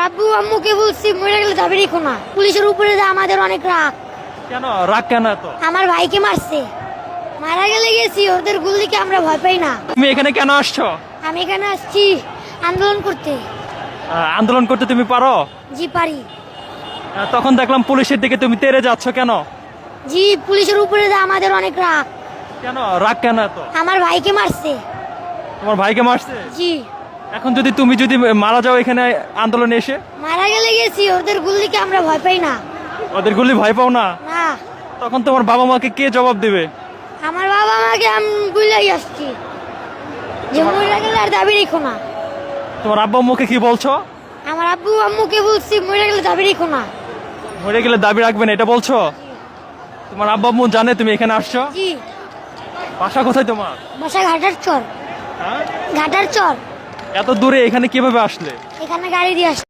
আব্বু আম্মুকে বলছি মরে গেলে দাবি রেখো না। পুলিশের উপরে যে আমাদের অনেক রাগ। কেন রাগ কেন এত? আমার ভাইকে মারছে, মারা গেলে গেছি, ওদের গুলিকে আমরা ভয় পাই না। তুমি এখানে কেন আসছো? আমি এখানে আসছি আন্দোলন করতে। আন্দোলন করতে তুমি পারো? জি পারি। তখন দেখলাম পুলিশের দিকে তুমি তেড়ে যাচ্ছ কেন? জি পুলিশের উপরে যে আমাদের অনেক রাগ। কেন রাগ কেন এত? আমার ভাইকে মারছে। তোমার ভাইকে মারছে? জি। এখন তুমি যদি মারা যাও এখানে আন্দোলনে এসে? মারা গেলে গেছি, ওদের গুলিকে আমরা ভয় পাই না। ওদের গুলি ভয় পাও না? না। তখন তোমার বাবা মাকে কে জবাব দিবে? আমার বাবা মাকে আমি বুঝলাই আসছি যে মরে গেলে আর দাবি রেখো না। তোমার আব্বু আম্মুকে কি বলছো? আমার আব্বু আম্মুকে বলছি মরে গেলে দাবি রেখো না। মরে গেলে দাবি রাখবেন এটা বলছো? তোমার আব্বু আম্মু জানে তুমি এখানে আসছো? জি। বাসা কোথায় তোমার? বাসা ঘাটার চর। হ্যাঁ? ঘাটার চর। এত দূরে এখানে কিভাবে আসলে? এখানে গাড়ি দিয়ে আসছি।